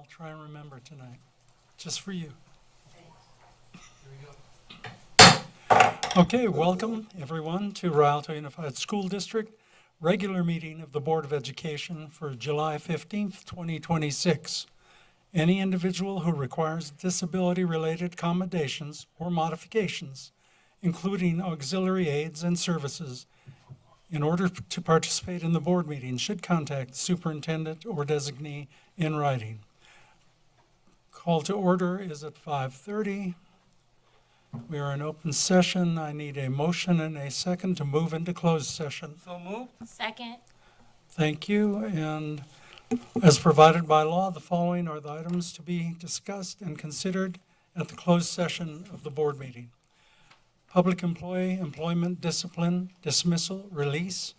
I'll try and remember tonight, just for you. Okay, welcome everyone to Rialto Unified School District regular meeting of the Board of Education for July 15th, 2026. Any individual who requires disability-related accommodations or modifications, including auxiliary aids and services, in order to participate in the board meeting should contact the superintendent or designee in writing. Call to order is at 5:30. We are in open session. I need a motion and a second to move into closed session. So moved. Second. Thank you. And as provided by law, the following are the items to be discussed and considered at the closed session of the board meeting. Public employee employment discipline, dismissal, release,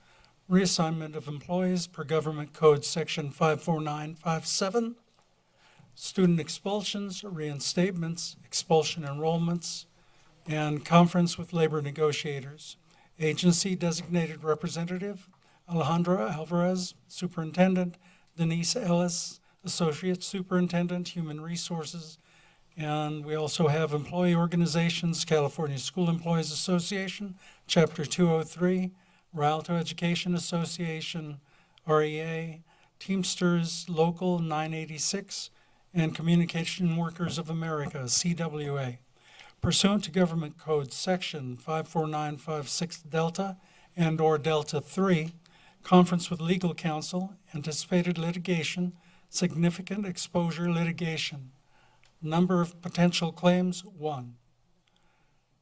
reassignment of employees per Government Code Section 54957, student expulsions, reinstatements, expulsion enrollments, and conference with labor negotiators. Agency designated representative, Alejandro Alvarez, superintendent, Denise Ellis, associate superintendent, human resources. And we also have employee organizations, California School Employees Association, Chapter 203, Rialto Education Association, REA, Teamsters Local 986, and Communication Workers of America, CWA. Pursuant to Government Code Section 54956 Delta and/or Delta 3, conference with legal counsel, anticipated litigation, significant exposure litigation. Number of potential claims, 1.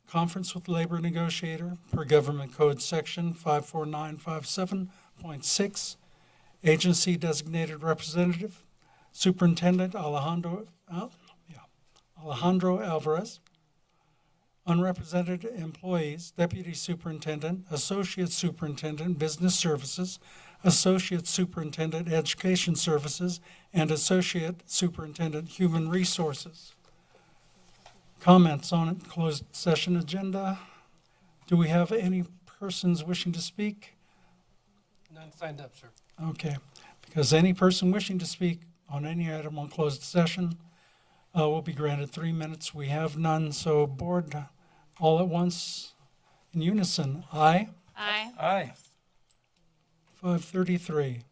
Conference with labor negotiator per Government Code Section 54957.6, agency designated representative, Superintendent Alejandro Alvarez. Unrepresented employees, Deputy Superintendent, Associate Superintendent, Business Services, Associate Superintendent, Education Services, and Associate Superintendent, Human Resources. Comments on closed session agenda? Do we have any persons wishing to speak? None signed up, sir. Okay, because any person wishing to speak on any item on closed session will be granted 3 minutes. We have none, so board, all at once, in unison, aye. Aye. Aye. 5:33.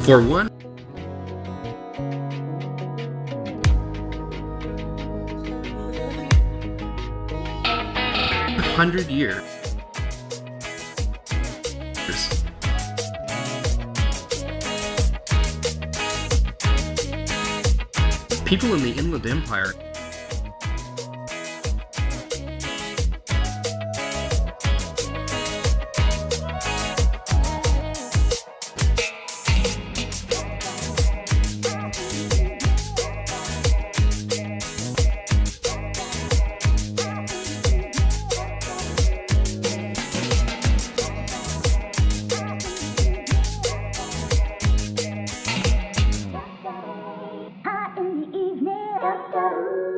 For 100 years, people in the Inland Empire Hot in the evening.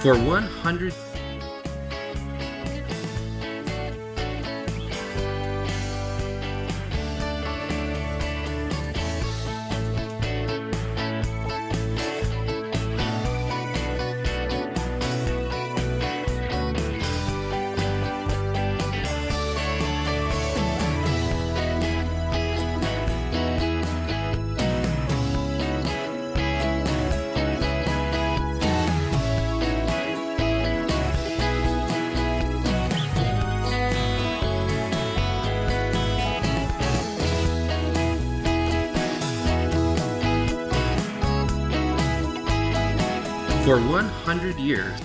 For 100 For 100 years,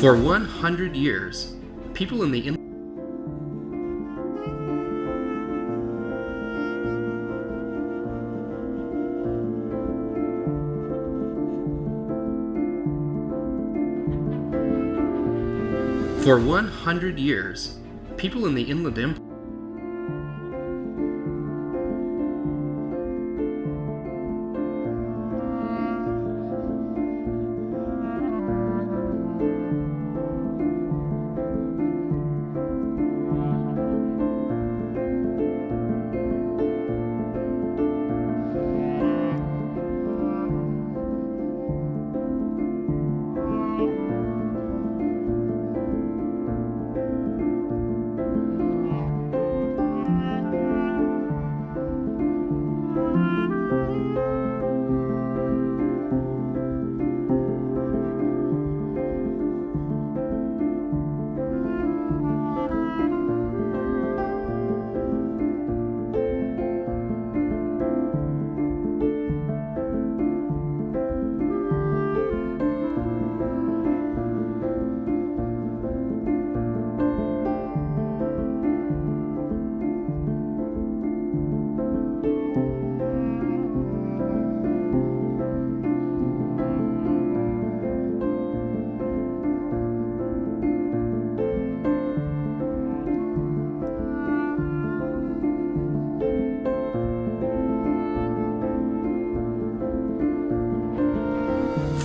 for 100 years, people in the For 100 years, people in the Inland Empire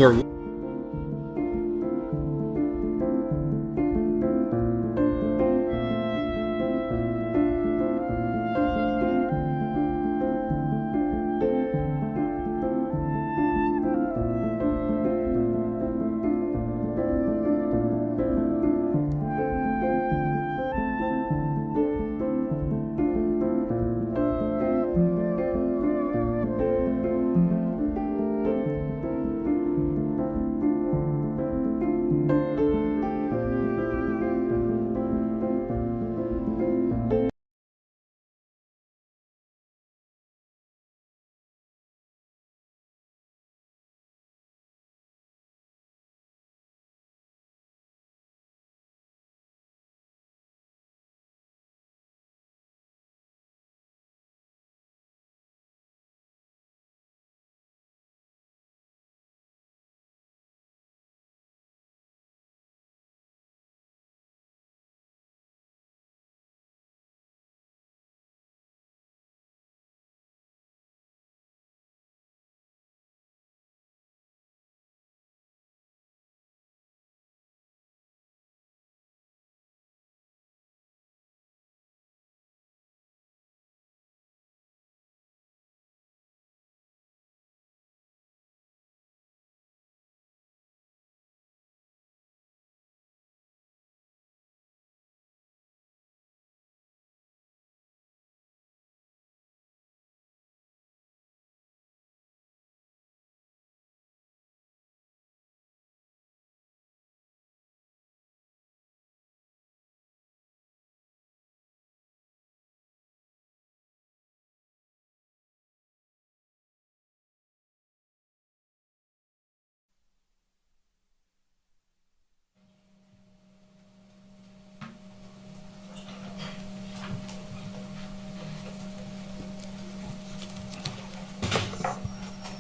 For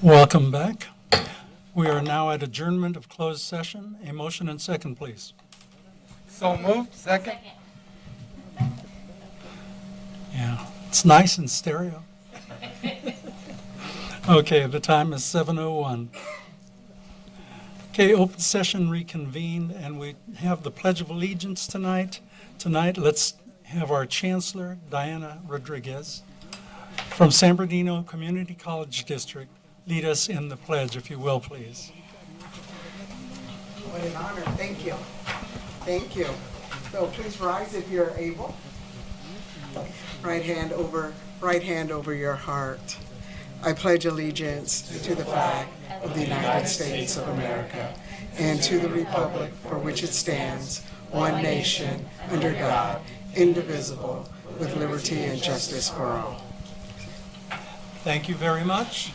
Welcome back. We are now at adjournment of closed session. A motion and second, please. So moved. Second. Yeah, it's nice in stereo. Okay, the time is 7:01. Okay, open session reconvened, and we have the Pledge of Allegiance tonight. Tonight, let's have our Chancellor, Diana Rodriguez, from San Bernardino Community College District, lead us in the pledge, if you will, please. What an honor. Thank you. Thank you. So please rise if you're able. Right hand over your heart. I pledge allegiance to the flag of the United States of America and to the republic for which it stands, one nation, under God, indivisible, with liberty and justice for all. Thank you very much.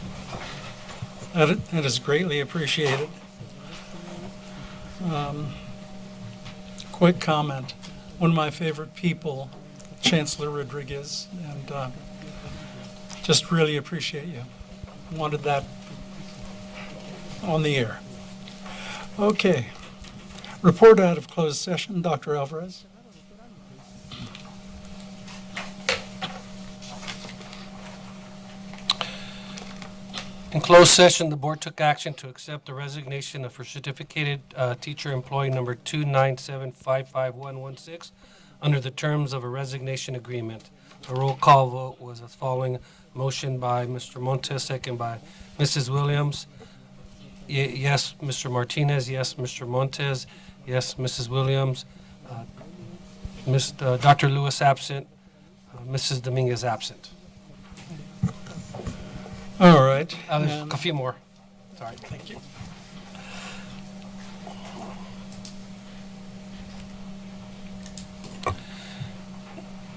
That is greatly appreciated. Quick comment. One of my favorite people, Chancellor Rodriguez, and just really appreciate you. Wanted that on the air. Okay. Report out of closed session, Dr. Alvarez. In closed session, the board took action to accept the resignation of her certificated teacher employee number 297555116 under the terms of a resignation agreement. A roll call vote was as following: motion by Mr. Montes, second by Mrs. Williams. Yes, Mr. Martinez. Yes, Mr. Montes. Yes, Mrs. Williams. Dr. Lewis absent. Mrs. Dominguez absent. All right. There's and- a few more. Sorry. Thank you.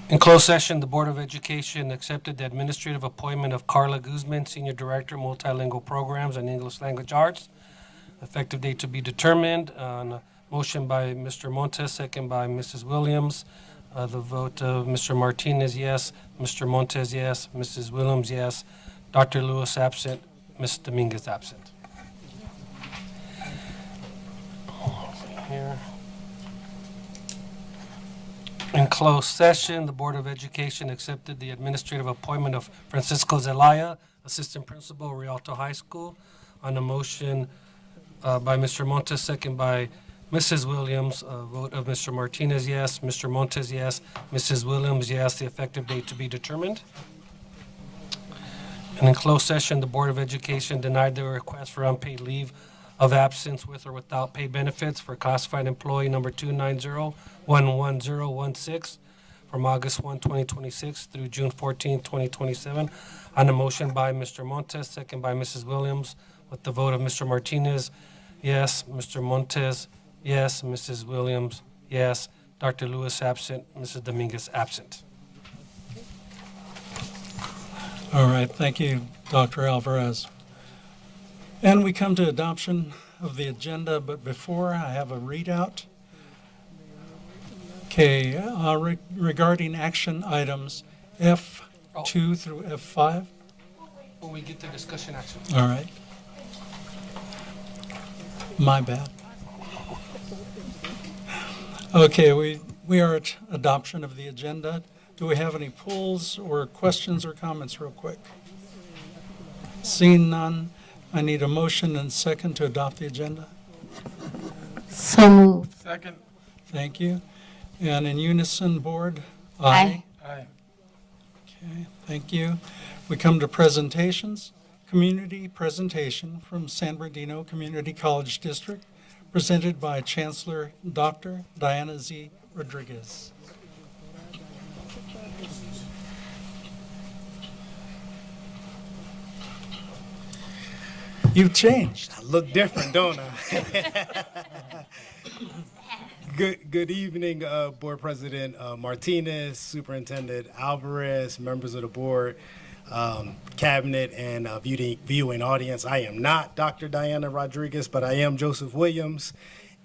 In closed session, the Board of Education accepted the administrative appointment of Carla Guzman, Senior Director, Multilingual Programs and English Language Arts. Effective date to be determined. On a motion by Mr. Montes, second by Mrs. Williams. The vote of Mr. Martinez, yes. Mr. Montes, yes. Mrs. Williams, yes. Dr. Lewis absent. Ms. Dominguez absent. Here. In closed session, the Board of Education accepted the administrative appointment of Francisco Zelaya, Assistant Principal, Rialto High School. On a motion by Mr. Montes, second by Mrs. Williams. Vote of Mr. Martinez, yes. Mr. Montes, yes. Mrs. Williams, yes. The effective date to be determined. And in closed session, the Board of Education denied the request for unpaid leave of absence with or without paid benefits for classified employee number 290-11016 from August 1, 2026 through June 14, 2027. On a motion by Mr. Montes, second by Mrs. Williams, with the vote of Mr. Martinez, yes. Mr. Montes, yes. Mrs. Williams, yes. Dr. Lewis absent. Mrs. Dominguez absent. All right, thank you, Dr. Alvarez. And we come to adoption of the agenda, but before I have a readout. Okay, regarding action items F2 through F5. When we get to discussion action. All right. My bad. Okay, we are at adoption of the agenda. Do we have any polls or questions or comments real quick? Seeing none, I need a motion and second to adopt the agenda. So moved. Second. Thank you. And in unison, board? Aye. Aye. Okay, thank you. We come to presentations. Community presentation from San Bernardino Community College District, presented by Chancellor Dr. Diana Z. Rodriguez. You've changed. I look different, don't I? Good evening, Board President Martinez, Superintendent Alvarez, members of the board, cabinet, and viewing audience. I am not Dr. Diana Rodriguez, but I am Joseph Williams.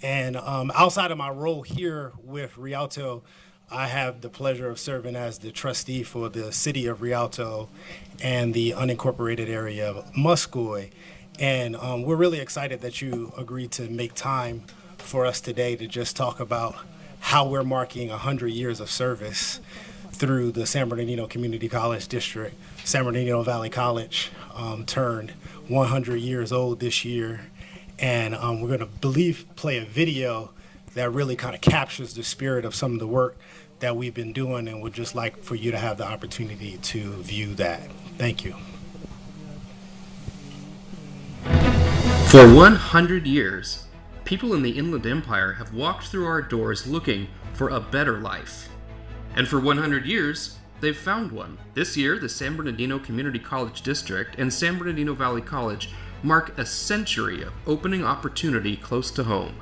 And outside of my role here with Rialto I have the pleasure of serving as the trustee for the city of Rialto and the unincorporated area of Muscoy. And we're really excited that you agreed to make time for us today to just talk about how we're marking 100 years of service through the San Bernardino Community College District. San Bernardino Valley College turned 100 years old this year. And we're going to play a video that really kind of captures the spirit of some of the work that we've been doing, and would just like for you to have the opportunity to view that. Thank you. For 100 years, people in the Inland Empire have walked through our doors looking for a better life. And for 100 years, they've found one. This year, the San Bernardino Community College District and San Bernardino Valley College mark a century of opening opportunity close to home.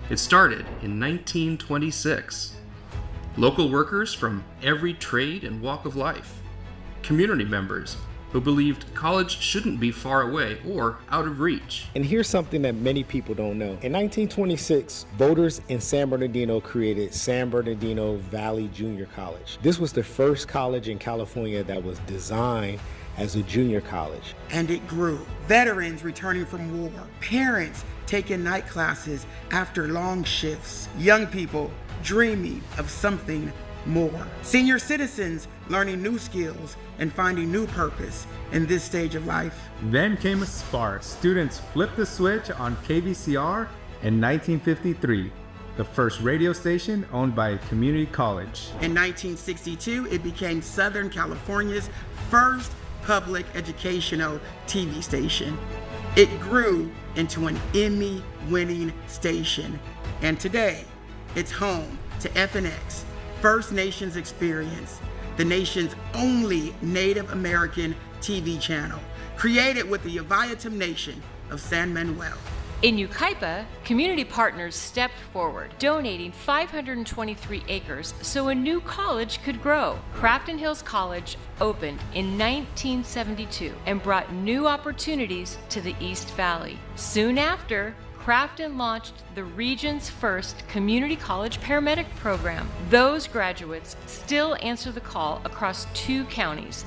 It started in 1926. Local workers from every trade and walk of life. Community members who believed college shouldn't be far away or out of reach. And here's something that many people don't know. In 1926, voters in San Bernardino created San Bernardino Valley Junior College. This was the first college in California that was designed as a junior college. And it grew. Veterans returning from war, parents taking night classes after long shifts, young people dreaming of something more. Senior citizens learning new skills and finding new purpose in this stage of life. Then came a spark. Students flipped the switch on KVCR in 1953, the first radio station owned by a community college. In 1962, it became Southern California's first public educational TV station. It grew into an Emmy-winning station, and today it's home to FNX, First Nations Experience, the nation's only Native American TV channel, created with the Yaviatum Nation of San Manuel. In Yucaipa, community partners stepped forward, donating 523 acres so a new college could grow. Crafton Hills College opened in 1972 and brought new opportunities to the East Valley. Soon after, Crafton launched the region's first community college paramedic program. Those graduates still answer the call across 2 counties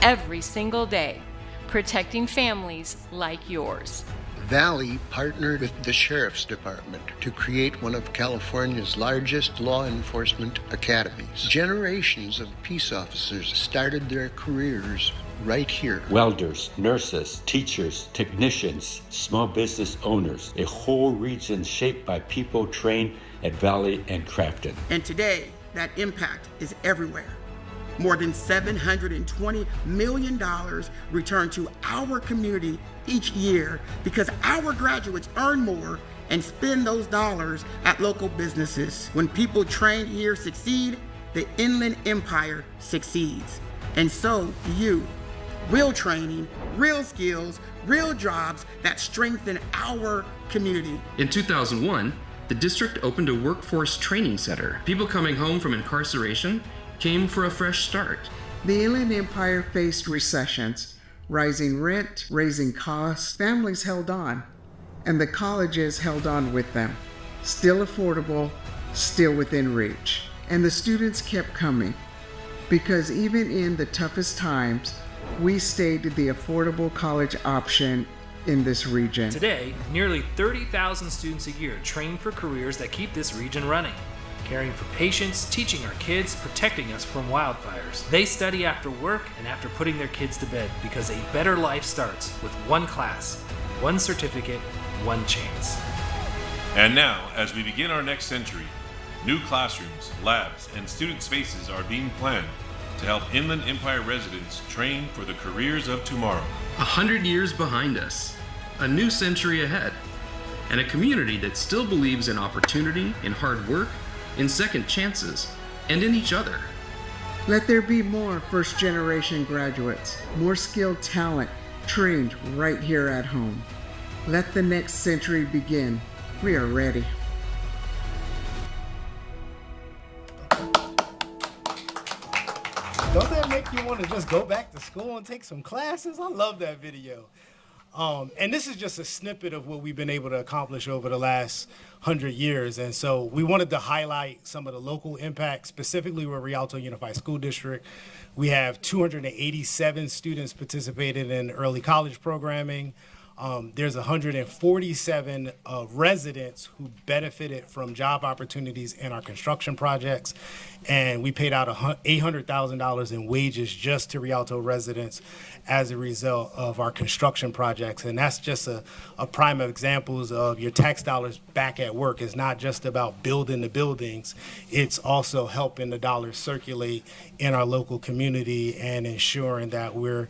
every single day, protecting families like yours. Valley partnered with the Sheriff's Department to create one of California's largest law enforcement academies. Generations of peace officers started their careers right here. Welders, nurses, teachers, technicians, small business owners, a whole region shaped by people trained at Valley and Crafton. And today, that impact is everywhere. More than $720 million return to our community each year because our graduates earn more and spend those dollars at local businesses. When people trained here succeed, the Inland Empire succeeds. And so do you. Real training, real skills, real jobs that strengthen our community. In 2001, the district opened a workforce training center. People coming home from incarceration came for a fresh start. The Inland Empire faced recessions, rising rent, raising costs. Families held on, and the colleges held on with them. Still affordable, still within reach. And the students kept coming, because even in the toughest times, we stayed the affordable college option in this region. Today, nearly 30,000 students a year train for careers that keep this region running. Caring for patients, teaching our kids, protecting us from wildfires. They study after work and after putting their kids to bed because a better life starts with one class, one certificate, one chance. And now, as we begin our next century, new classrooms, labs, and student spaces are being planned to help Inland Empire residents train for the careers of tomorrow. 100 years behind us, a new century ahead, and a community that still believes in opportunity, in hard work, in second chances, and in each other. Let there be more first-generation graduates, more skilled talent trained right here at home. Let the next century begin. We are ready. Don't that make you want to just go back to school and take some classes? I love that video. And this is just a snippet of what we've been able to accomplish over the last 100 years. And so we wanted to highlight some of the local impact, specifically with Rialto Unified School District. We have 287 students participated in early college programming. There's 147 residents who benefited from job opportunities in our construction projects, and we paid out $800,000 in wages just to Rialto residents as a result of our construction projects. And that's just a prime of examples of your tax dollars back at work. It's not just about building the buildings, it's also helping the dollars circulate in our local community and ensuring that we're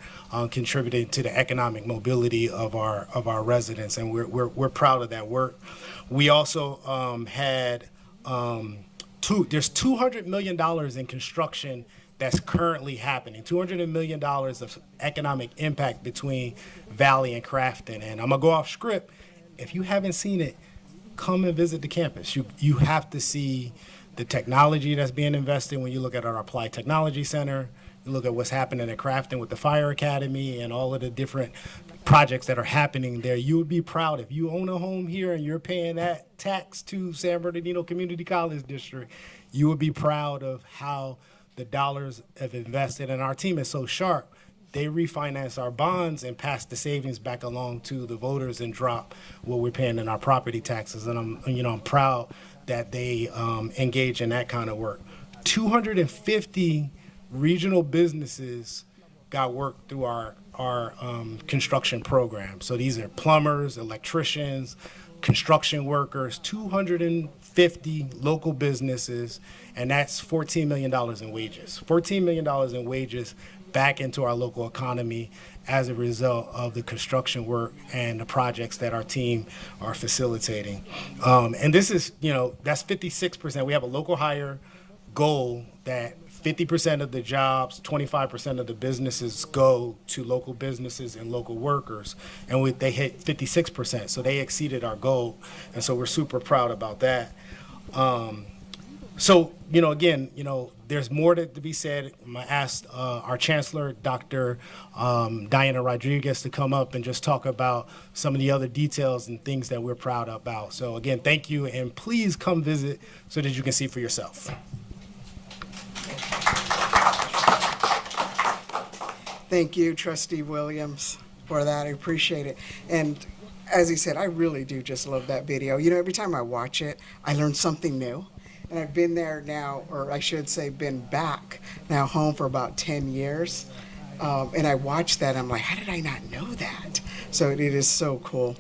contributing to the economic mobility of our residents, and we're proud of that work. We also had there's $200 million in construction that's currently happening. $200 million of economic impact between Valley and Crafton. And I'm gonna go off script. If you haven't seen it, come and visit the campus. You have to see the technology that's being invested when you look at our Applied Technology Center. You look at what's happening at Crafton with the Fire Academy and all of the different projects that are happening there. You would be proud if you own a home here and you're paying that tax to San Bernardino Community College District. You would be proud of how the dollars have invested, and our team is so sharp. They refinance our bonds and pass the savings back along to the voters and drop what we're paying in our property taxes. And I'm proud that they engage in that kind of work. 250 regional businesses got work through our construction program. So these are plumbers, electricians, construction workers, 250 local businesses, and that's $14 million in wages. $14 million in wages back into our local economy as a result of the construction work and the projects that our team are facilitating. And this is, that's 56%. We have a local hire goal that 50% of the jobs, 25% of the businesses go to local businesses and local workers, and they hit 56%, so they exceeded our goal, and so we're super proud about that. So, again, there's more to be said. I asked our Chancellor, Dr. Diana Rodriguez, to come up and just talk about some of the other details and things that we're proud about. So, again, thank you, and please come visit so that you can see for yourself. Thank you, Trustee Williams, for that. I appreciate it. And as he said, I really do just love that video. Every time I watch it, I learn something new. And I've been there now, or I should say been back now home for about 10 years. And I watch that, I'm like, how did I not know that? So it is so cool.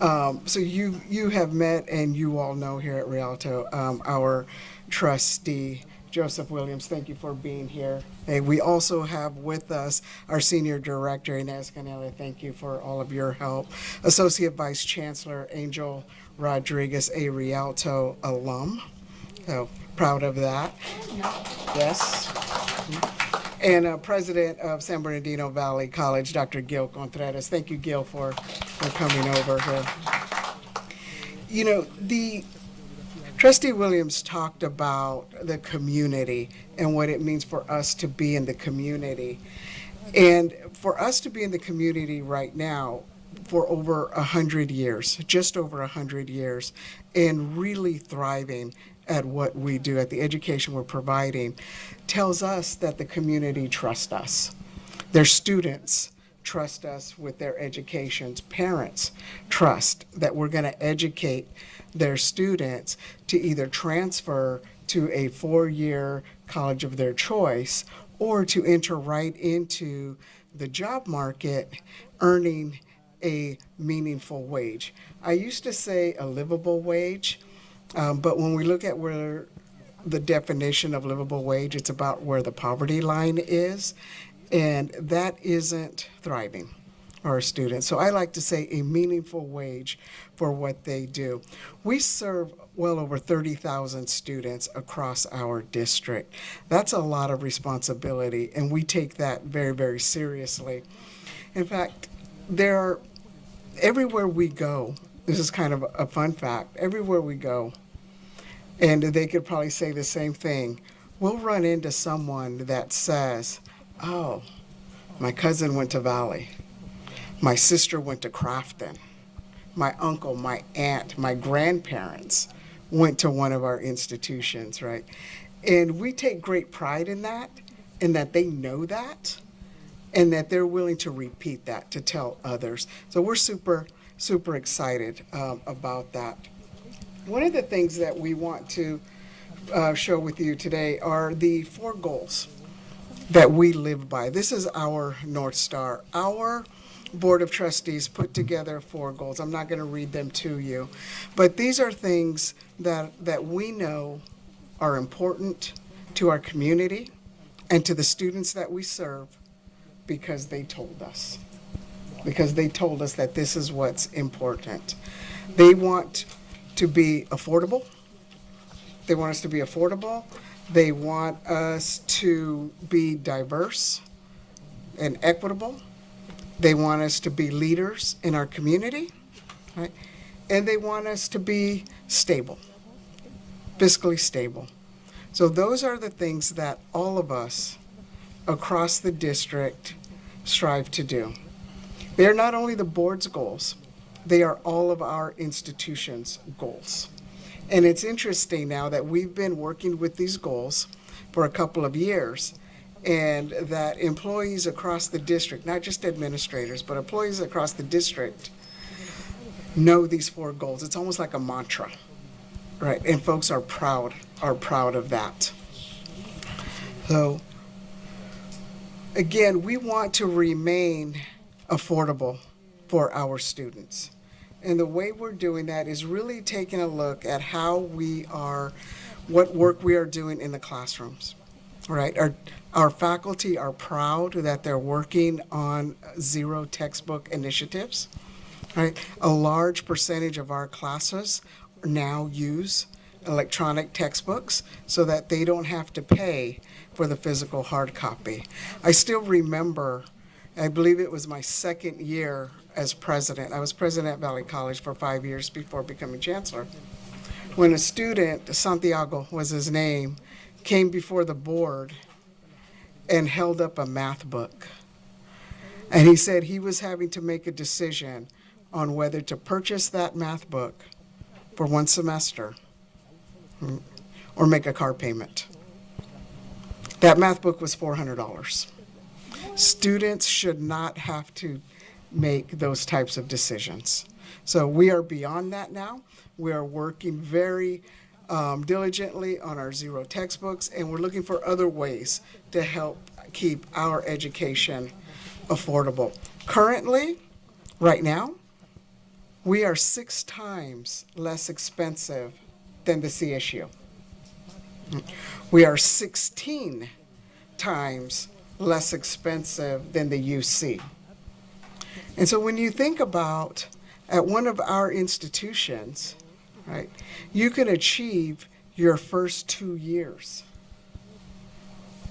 So you have met, and you all know here at Rialto, our trustee, Joseph Williams. Thank you for being here. Hey, we also have with us our Senior Director, Inez Canela. Thank you for all of your help. Associate Vice Chancellor, Angel Rodriguez, a Rialto alum. So proud of that. Yes. And President of San Bernardino Valley College, Dr. Gil Contreras. Thank you, Gil, for coming over here. Trustee Williams talked about the community and what it means for us to be in the community. And for us to be in the community right now for over 100 years, just over 100 years, and really thriving at what we do, at the education we're providing, tells us that the community trusts us. Their students trust us with their educations. Parents trust that we're going to educate their students to either transfer to a 4-year college of their choice or to enter right into the job market earning a meaningful wage. I used to say a livable wage, but when we look at where the definition of livable wage, it's about where the poverty line is, and that isn't thriving for our students. So I like to say a meaningful wage for what they do. We serve well over 30,000 students across our district. That's a lot of responsibility, and we take that very, very seriously. In fact, everywhere we go, this is kind of a fun fact, everywhere we go, and they could probably say the same thing, we'll run into someone that says, oh, my cousin went to Valley. My sister went to Crafton. My uncle, my aunt, my grandparents went to one of our institutions, right? And we take great pride in that, and that they know that, and that they're willing to repeat that, to tell others. So we're super, super excited about that. One of the things that we want to show with you today are the 4 goals that we live by. This is our North Star. Our Board of Trustees put together 4 goals. I'm not going to read them to you, but these are things that we know are important to our community and to the students that we serve, because they told us. Because they told us that this is what's important. They want to be affordable. They want us to be affordable. They want us to be diverse and equitable. They want us to be leaders in our community, right? And they want us to be stable, fiscally stable. So those are the things that all of us across the district strive to do. They're not only the board's goals, they are all of our institutions' goals. And it's interesting now that we've been working with these goals for a couple of years, and that employees across the district, not just administrators, but employees across the district know these 4 goals. It's almost like a mantra, right? And folks are proud of that. So again, we want to remain affordable for our students. And the way we're doing that is really taking a look at how what work we are doing in the classrooms, right? Our faculty are proud that they're working on 0 textbook initiatives, right? A large percentage of our classes now use electronic textbooks so that they don't have to pay for the physical hard copy. I still remember, I believe it was my 2nd year as president. I was president at Valley College for 5 years before becoming chancellor. When a student, Santiago was his name, came before the board and held up a math book. And he said he was having to make a decision on whether to purchase that math book for 1 semester or make a car payment. That math book was $400. Students should not have to make those types of decisions. So we are beyond that now. We are working very diligently on our 0 textbooks, and we're looking for other ways to help keep our education affordable. Currently, right now, we are 6 times less expensive than the CSU. We are 16 times less expensive than the UC. And so when you think about at one of our institutions, right, you can achieve your first 2 years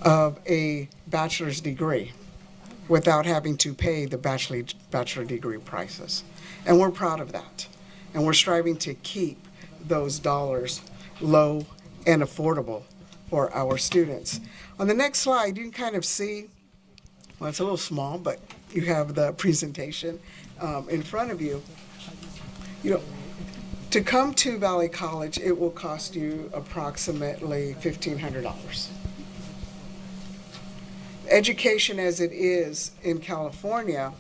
of a bachelor's degree without having to pay the bachelor degree prices. And we're proud of that. And we're striving to keep those dollars low and affordable for our students. On the next slide, you can kind of see, well, it's a little small, but you have the presentation in front of you. You know, to come to Valley College, it will cost you approximately $1,500. Education as it is in California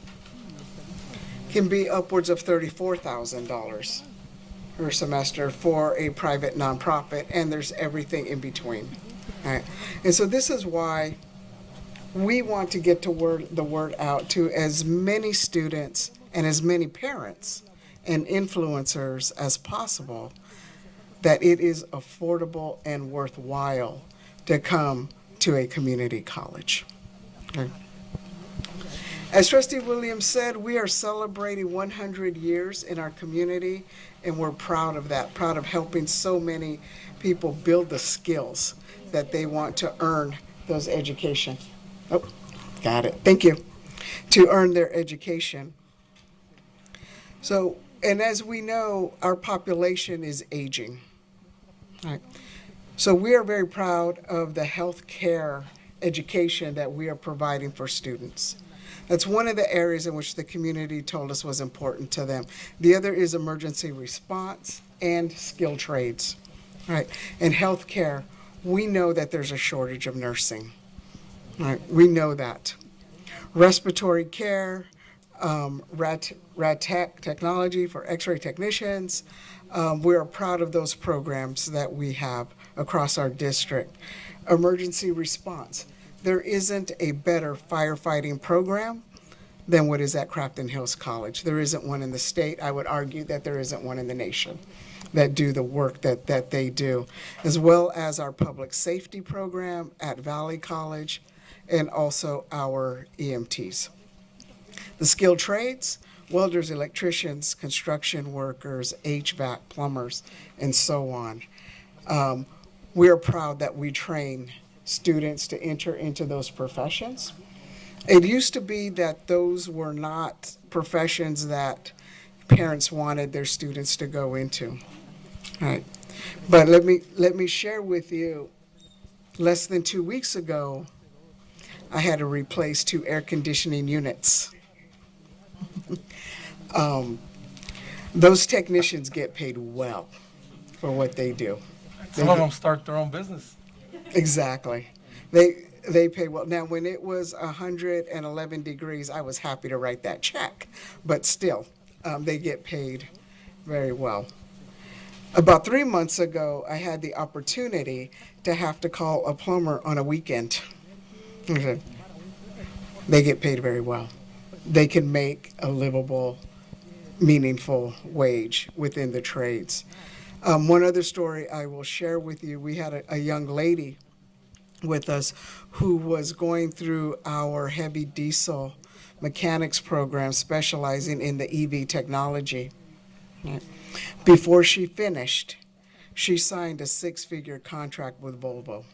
can be upwards of $34,000 per semester for a private nonprofit, and there's everything in between. Right? And so this is why we want to get the word out to as many students and as many parents and influencers as possible that it is affordable and worthwhile to come to a community college. Okay. As Trustee Williams said, we are celebrating 100 years in our community, and we're proud of that, proud of helping so many people build the skills that they want to earn those education. Oh, got it. Thank you. To earn their education. So, and as we know, our population is aging. Right. So we are very proud of the health care education that we are providing for students. That's one of the areas in which the community told us was important to them. The other is emergency response and skilled trades. Right. In healthcare, we know that there's a shortage of nursing. Right. We know that. Respiratory care, technology for x-ray technicians. We are proud of those programs that we have across our district. Emergency response. There isn't a better firefighting program than what is at Crafton Hills College. There isn't one in the state. I would argue that there isn't one in the nation that do the work that they do, as well as our public safety program at Valley College and also our EMTs. The skilled trades, welders, electricians, construction workers, HVAC, plumbers, and so on. We are proud that we train students to enter into those professions. It used to be that those were not professions that parents wanted their students to go into. All right. But let me share with you, less than 2 weeks ago, I had to replace 2 air conditioning units. Those technicians get paid well for what they do. Some of them start their own business. Exactly. They pay well. Now, when it was 111 degrees, I was happy to write that check. But still, they get paid very well. About 3 months ago, I had the opportunity to have to call a plumber on a weekend. Okay. They get paid very well. They can make a livable, meaningful wage within the trades. One other story I will share with you. We had a young lady with us who was going through our heavy diesel mechanics program specializing in the EV technology. Before she finished, she signed a 6-figure contract with Volvo.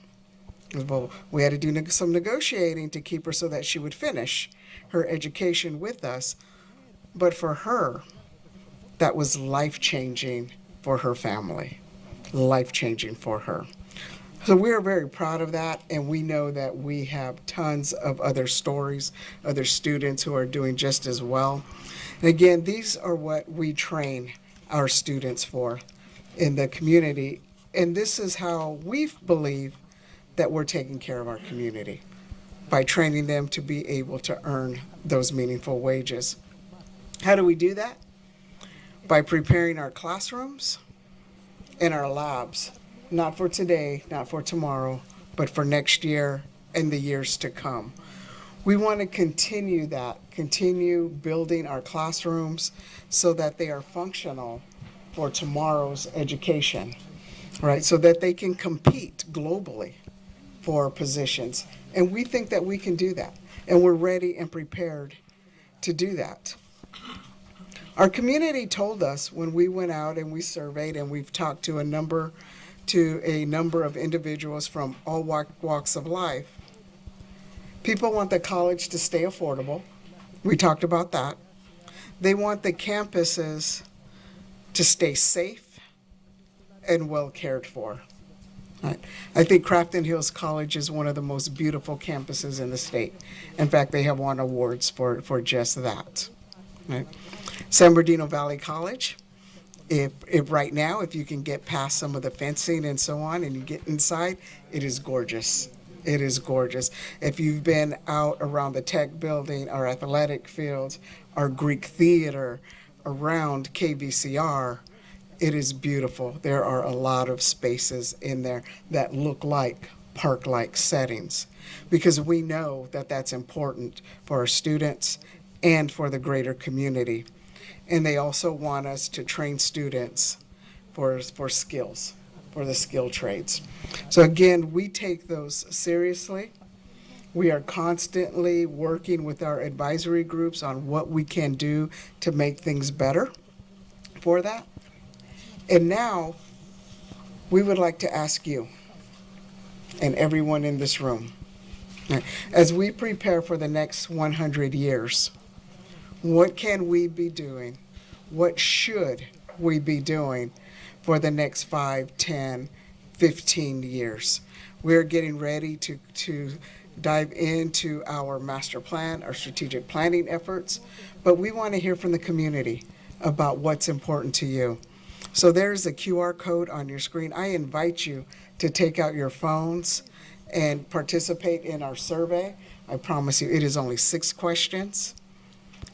We had to do some negotiating to keep her so that she would finish her education with us. But for her, that was life-changing for her family, life-changing for her. So we are very proud of that, and we know that we have tons of other stories, other students who are doing just as well. And again, these are what we train our students for in the community, and this is how we believe that we're taking care of our community, by training them to be able to earn those meaningful wages. How do we do that? By preparing our classrooms and our labs, not for today, not for tomorrow, but for next year and the years to come. We want to continue that, continue building our classrooms so that they are functional for tomorrow's education, right? So that they can compete globally for positions. And we think that we can do that. And we're ready and prepared to do that. Our community told us when we went out and we surveyed, and we've talked to a number of individuals from all walks of life. People want the college to stay affordable. We talked about that. They want the campuses to stay safe and well cared for. Right. I think Crafton Hills College is one of the most beautiful campuses in the state. In fact, they have won awards for just that. Right. San Bernardino Valley College, if right now, if you can get past some of the fencing and so on and you get inside, it is gorgeous. It is gorgeous. If you've been out around the tech building, our athletic fields, our Greek theater, around KVCR, it is beautiful. There are a lot of spaces in there that look like park-like settings, because we know that that's important for our students and for the greater community. And they also want us to train students for skills, for the skilled trades. So again, we take those seriously. We are constantly working with our advisory groups on what we can do to make things better for that. And now, we would like to ask you and everyone in this room, as we prepare for the next 100 years, what can we be doing? What should we be doing for the next 5, 10, 15 years? We're getting ready to dive into our master plan, our strategic planning efforts, but we want to hear from the community about what's important to you. So there's a QR code on your screen. I invite you to take out your phones and participate in our survey. I promise you, it is only 6 questions,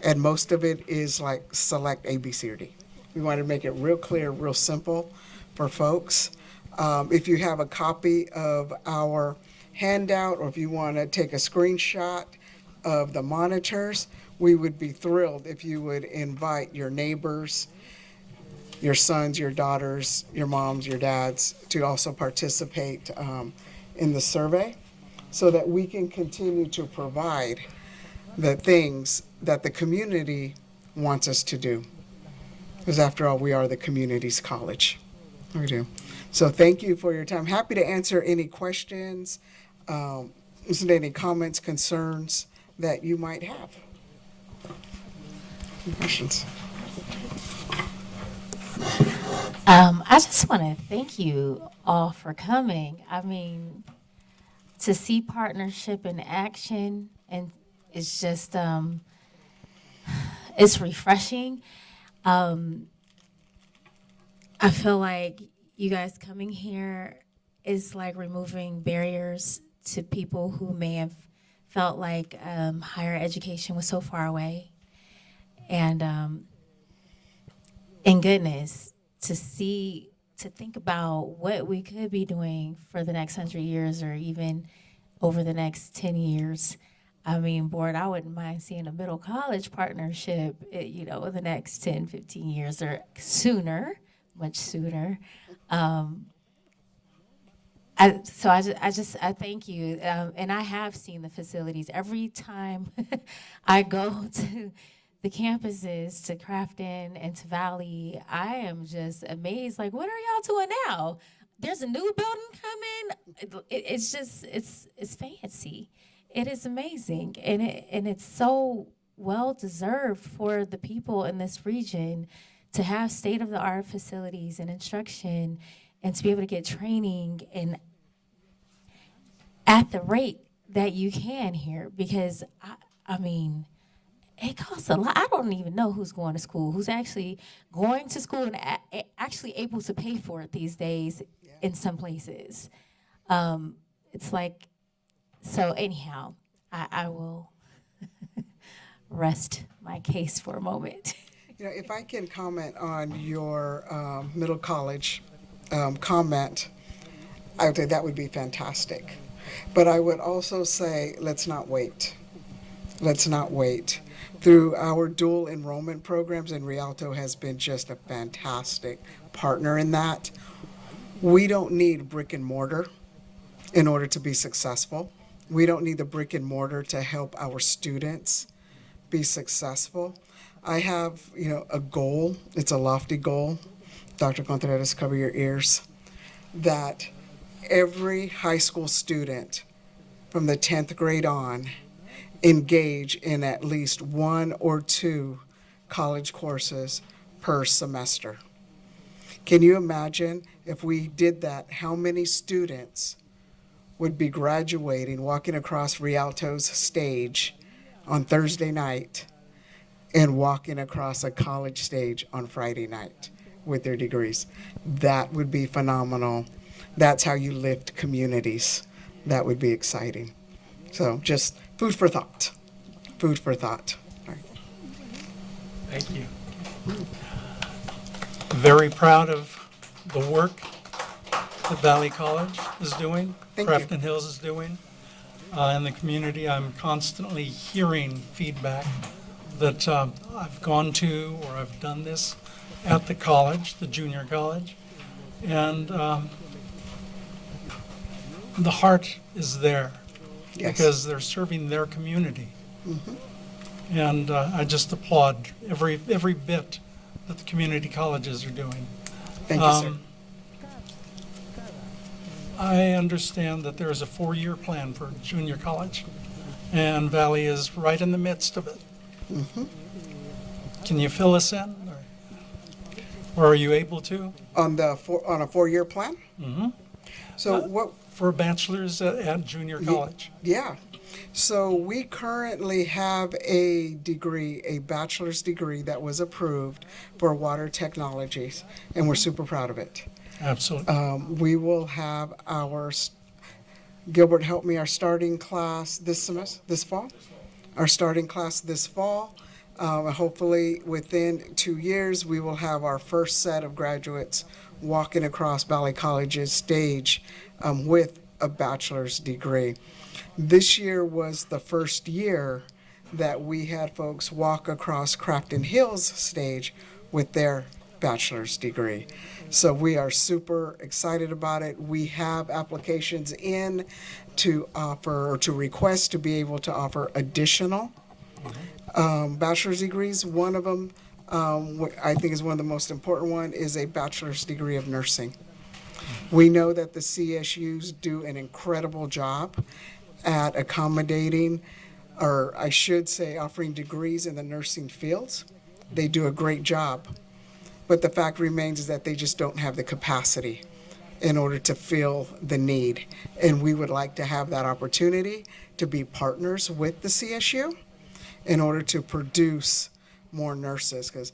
and most of it is like select A, B, C, or D. We want to make it real clear, real simple for folks. If you have a copy of our handout, or if you want to take a screenshot of the monitors, we would be thrilled if you would invite your neighbors, your sons, your daughters, your moms, your dads to also participate in the survey, so that we can continue to provide the things that the community wants us to do. Because after all, we are the community's college. We do. So thank you for your time. Happy to answer any questions, any comments, concerns that you might have. Any questions? I just want to thank you all for coming. I mean, to see partnership in action, and it's just, it's refreshing. I feel like you guys coming here is like removing barriers to people who may have felt like higher education was so far away. And goodness, to think about what we could be doing for the next 100 years or even over the next 10 years. I mean, board, I wouldn't mind seeing a middle college partnership, in the next 10, 15 years or sooner, much sooner. I thank you. And I have seen the facilities. Every time I go to the campuses, to Crafton and to Valley, I am just amazed. Like, what are y'all doing now? There's a new building coming. It's fancy. It is amazing, and it's so well deserved for the people in this region to have state-of-the-art facilities and instruction, and to be able to get training and at the rate that you can here. Because I mean, it costs a lot. I don't even know who's going to school, who's actually going to school and actually able to pay for it these days in some places. It's like, so anyhow, I will rest my case for a moment. If I can comment on your middle college comment, I would say that would be fantastic. But I would also say, let's not wait. Let's not wait. Through our dual enrollment programs, and Rialto has been just a fantastic partner in that. We don't need brick and mortar in order to be successful. We don't need the brick and mortar to help our students be successful. I have, a goal. It's a lofty goal. Dr. Contreras, cover your ears. That every high school student from the 10th grade on engage in at least 1 or 2 college courses per semester. Can you imagine if we did that, how many students would be graduating, walking across Rialto's stage on Thursday night and walking across a college stage on Friday night with their degrees? That would be phenomenal. That's how you lift communities. That would be exciting. So just food for thought. Food for thought. All right. Thank you. Very proud of the work that Valley College is doing, Thank you. Crafton Hills is doing. In the community, I'm constantly hearing feedback that I've gone to or I've done this at the college, the junior college, and the heart is there. Yes. Because they're serving their community. Mm-hmm. And I just applaud every bit that the community colleges are doing. Thank you, sir. I understand that there is a 4-year plan for junior college, and Valley is right in the midst of it. Mm-hmm. Can you fill us in? Or are you able to? On a 4-year plan? Mm-hmm. So what? For a bachelor's at junior college. Yeah. So we currently have a degree, a bachelor's degree that was approved for water technologies, and we're super proud of it. Absolutely. We will have Gilbert, help me, our starting class this fall? Our starting class this fall. Hopefully within 2 years, we will have our first set of graduates walking across Valley College's stage with a bachelor's degree. This year was the first year that we had folks walk across Crafton Hill's stage with their bachelor's degree. So we are super excited about it. We have applications in to offer or to request to be able to offer additional bachelor's degrees. One of them, I think is one of the most important one, is a bachelor's degree of nursing. We know that the CSUs do an incredible job at accommodating, or I should say offering degrees in the nursing fields. They do a great job. But the fact remains is that they just don't have the capacity in order to fill the need. And we would like to have that opportunity to be partners with the CSU in order to produce more nurses. Because,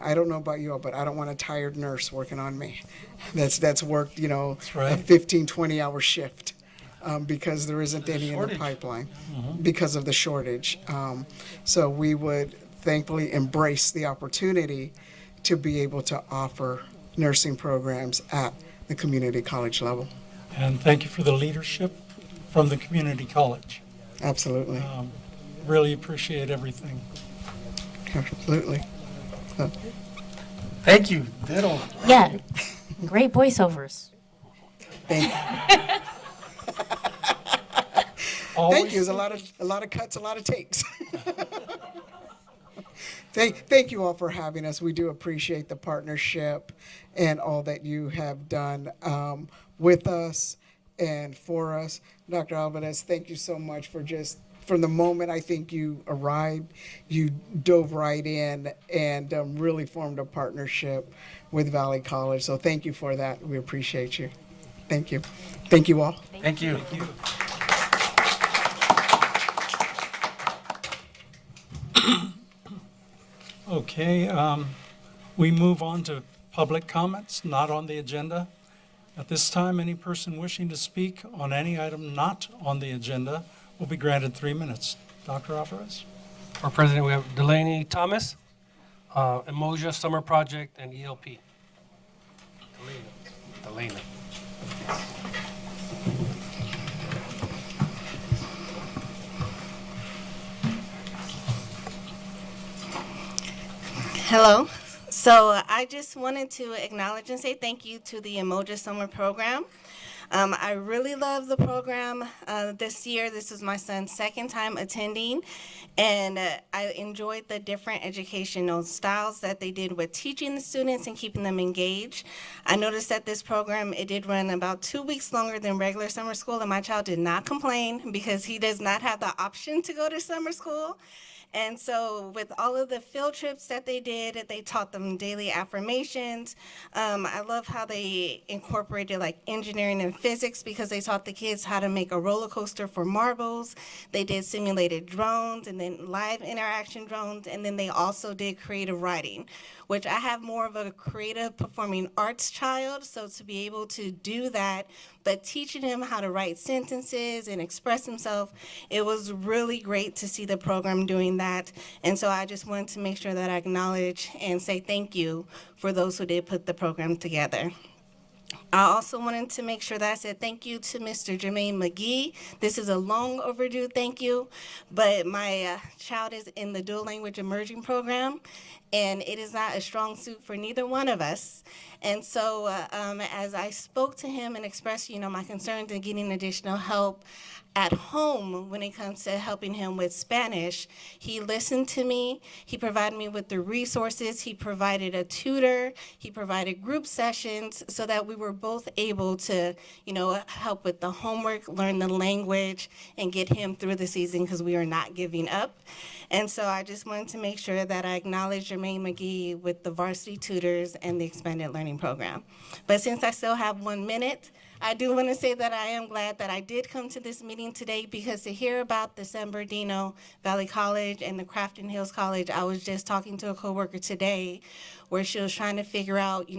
I don't know about you all, but I don't want a tired nurse working on me. That's worked, That's right. a 15, 20-hour shift. Because there isn't any in the pipeline because of the shortage. So we would thankfully embrace the opportunity to be able to offer nursing programs at the community college level. And thank you for the leadership from the community college. Absolutely. Really appreciate everything. Absolutely. Thank you. Ditto. Yeah, great voiceovers. Thank Always you. There's a lot of cuts, a lot of takes. Thank you all for having us. We do appreciate the partnership and all that you have done with us and for us. Dr. Alvarez, thank you so much for just, from the moment I think you arrived, you dove right in and really formed a partnership with Valley College. So thank you for that. We appreciate you. Thank you. Thank you all. Thank you. Thank you. Okay, we move on to public comments not on the agenda. At this time, any person wishing to speak on any item not on the agenda will be granted 3 minutes. Dr. Alvarez? For President, we have Delaney Thomas, Emoja Summer Project, and ELP. Delaney. Hello. So I just wanted to acknowledge and say thank you to the Emoja Summer Program. I really love the program this year. This is my son's second time attending, and I enjoyed the different educational styles that they did with teaching the students and keeping them engaged. I noticed that this program, it did run about 2 weeks longer than regular summer school, and my child did not complain because he does not have the option to go to summer school. And so with all of the field trips that they did, they taught them daily affirmations. I love how they incorporated like engineering and physics because they taught the kids how to make a roller coaster for marbles. They did simulated drones and then live interaction drones. And then they also did creative writing, which I have more of a creative performing arts child. So to be able to do that, but teaching him how to write sentences and express himself, it was really great to see the program doing that. And so I just wanted to make sure that I acknowledge and say thank you for those who did put the program together. I also wanted to make sure that I said thank you to Mr. Jermaine McGee. This is a long overdue thank you, but my child is in the dual language emerging program, and it is not a strong suit for neither one of us. And so as I spoke to him and expressed, my concerns in getting additional help at home when it comes to helping him with Spanish, he listened to me. He provided me with the resources. He provided a tutor. He provided group sessions so that we were both able to, help with the homework, learn the language, and get him through the season because we are not giving up. And so I just wanted to make sure that I acknowledge Jermaine McGee with the varsity tutors and the expanded learning program. But since I still have 1 minute, I do want to say that I am glad that I did come to this meeting today, because to hear about the San Bernardino Valley College and the Crafton Hills College, I was just talking to a coworker today where she was trying to figure out,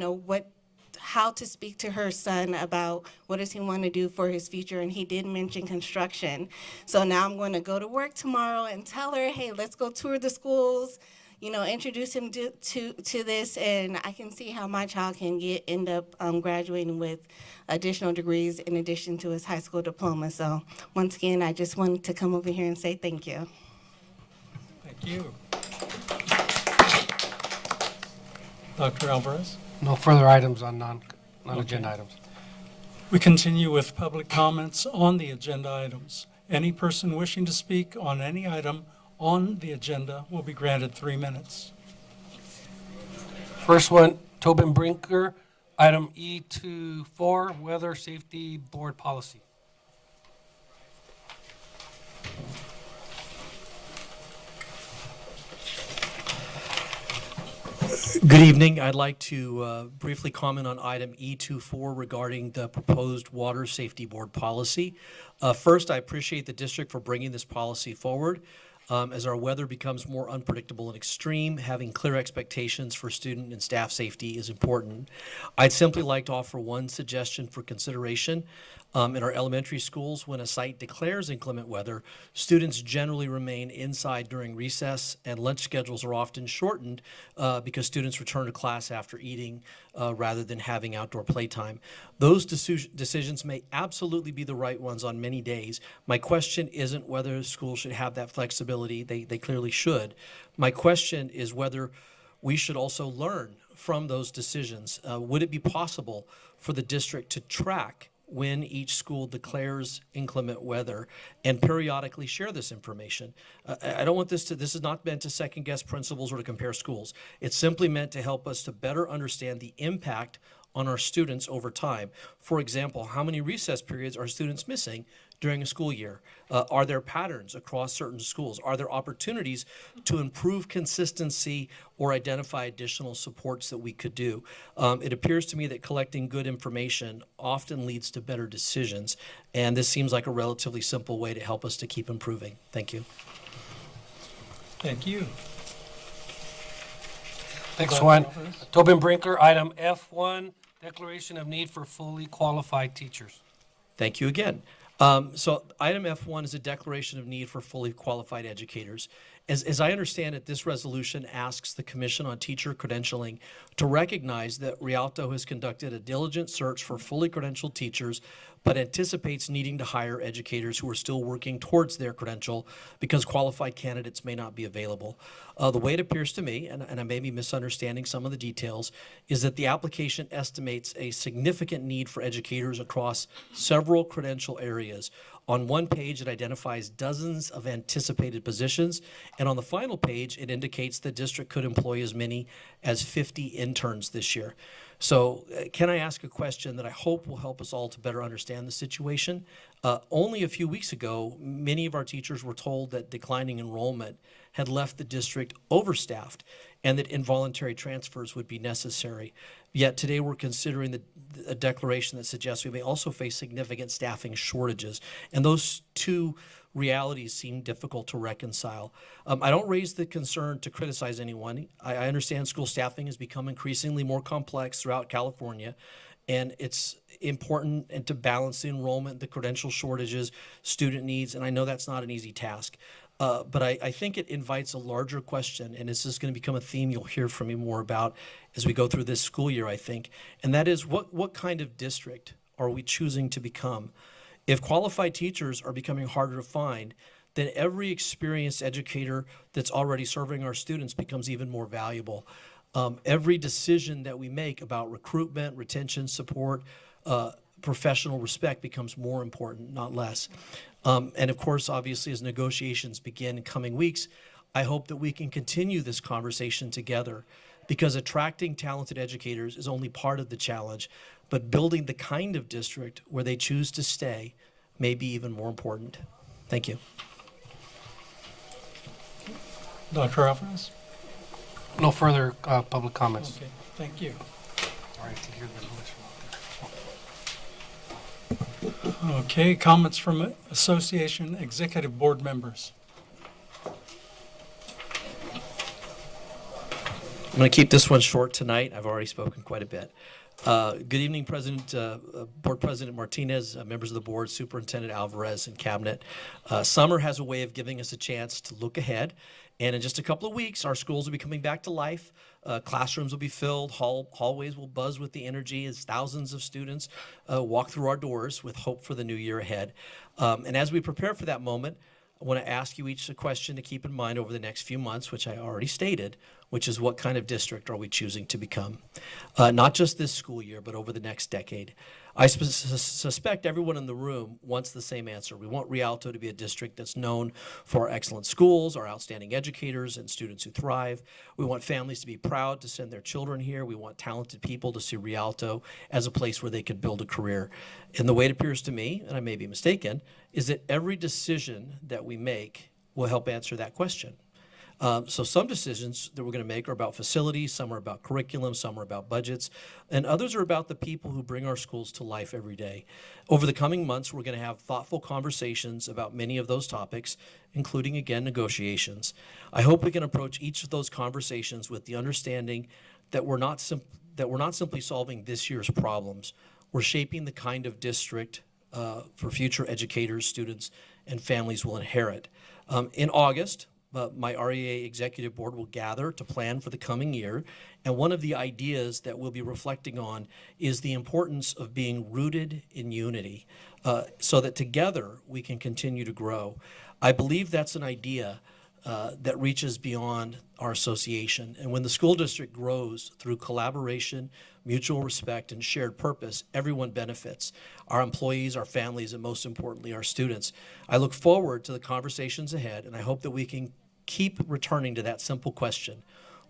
how to speak to her son about what does he want to do for his future, and he did mention construction. So now I'm going to go to work tomorrow and tell her, hey, let's go tour the schools, introduce him to this, and I can see how my child can end up graduating with additional degrees in addition to his high school diploma. So once again, I just wanted to come over here and say thank you. Thank you. Dr. Alvarez? No further items on non-agenda Okay. items. We continue with public comments on the agenda items. Any person wishing to speak on any item on the agenda will be granted 3 minutes. First one, Tobin Brinker, item E24, Weather Safety Board Policy. Good evening. I'd like to briefly comment on item E24 regarding the proposed Water Safety Board policy. First, I appreciate the district for bringing this policy forward. As our weather becomes more unpredictable and extreme, having clear expectations for student and staff safety is important. I'd simply like to offer one suggestion for consideration. In our elementary schools, when a site declares inclement weather, students generally remain inside during recess, and lunch schedules are often shortened because students return to class after eating rather than having outdoor playtime. Those decisions may absolutely be the right ones on many days. My question isn't whether schools should have that flexibility. They clearly should. My question is whether we should also learn from those decisions. Would it be possible for the district to track when each school declares inclement weather and periodically share this information? I don't want this is not meant to second guess principals or to compare schools. It's simply meant to help us to better understand the impact on our students over time. For example, how many recess periods are students missing during a school year? Are there patterns across certain schools? Are there opportunities to improve consistency or identify additional supports that we could do? It appears to me that collecting good information often leads to better decisions, and this seems like a relatively simple way to help us to keep improving. Thank you. Thank you. Next one, Tobin Brinker, item F1, Declaration of Need for Fully Qualified Teachers. Thank you again. So item F1 is a declaration of need for fully qualified educators. As I understand it, this resolution asks the Commission on Teacher Credentialing to recognize that Rialto has conducted a diligent search for fully credentialed teachers, but anticipates needing to hire educators who are still working towards their credential because qualified candidates may not be available. The way it appears to me, and I may be misunderstanding some of the details, is that the application estimates a significant need for educators across several credential areas. On one page, it identifies dozens of anticipated positions, and on the final page, it indicates the district could employ as many as 50 interns this year. So can I ask a question that I hope will help us all to better understand the situation? Only a few weeks ago, many of our teachers were told that declining enrollment had left the district overstaffed and that involuntary transfers would be necessary. Yet today we're considering a declaration that suggests we may also face significant staffing shortages. And those two realities seem difficult to reconcile. I don't raise the concern to criticize anyone. I understand school staffing has become increasingly more complex throughout California, and it's important and to balance the enrollment, the credential shortages, student needs, and I know that's not an easy task. But I think it invites a larger question, and this is going to become a theme you'll hear from me more about as we go through this school year, I think, and that is what kind of district are we choosing to become? If qualified teachers are becoming harder to find, then every experienced educator that's already serving our students becomes even more valuable. Every decision that we make about recruitment, retention, support, professional respect becomes more important, not less. And of course, obviously, as negotiations begin in coming weeks, I hope that we can continue this conversation together, because attracting talented educators is only part of the challenge, but building the kind of district where they choose to stay may be even more important. Thank you. Dr. Alvarez? No further public comments. Okay, thank you. All right, to hear the list from out there. Okay, comments from association executive board members. I'm going to keep this one short tonight. I've already spoken quite a bit. Good evening, Board President Martinez, members of the board, Superintendent Alvarez, and Cabinet. Summer has a way of giving us a chance to look ahead, and in just a couple of weeks, our schools will be coming back to life. Classrooms will be filled, hallways will buzz with the energy as thousands of students walk through our doors with hope for the new year ahead. And as we prepare for that moment, I want to ask you each a question to keep in mind over the next few months, which I already stated, which is what kind of district are we choosing to become? Not just this school year, but over the next decade. I suspect everyone in the room wants the same answer. We want Rialto to be a district that's known for our excellent schools, our outstanding educators, and students who thrive. We want families to be proud to send their children here. We want talented people to see Rialto as a place where they could build a career. And the way it appears to me, and I may be mistaken, is that every decision that we make will help answer that question. So some decisions that we're going to make are about facilities, some are about curriculum, some are about budgets, and others are about the people who bring our schools to life every day. Over the coming months, we're going to have thoughtful conversations about many of those topics, including, again, negotiations. I hope we can approach each of those conversations with the understanding that we're not simply solving this year's problems. We're shaping the kind of district for future educators, students, and families will inherit. In August, my REA Executive Board will gather to plan for the coming year, and one of the ideas that we'll be reflecting on is the importance of being rooted in unity so that together we can continue to grow. I believe that's an idea that reaches beyond our association. And when the school district grows through collaboration, mutual respect, and shared purpose, everyone benefits. Our employees, our families, and most importantly, our students. I look forward to the conversations ahead, and I hope that we can keep returning to that simple question: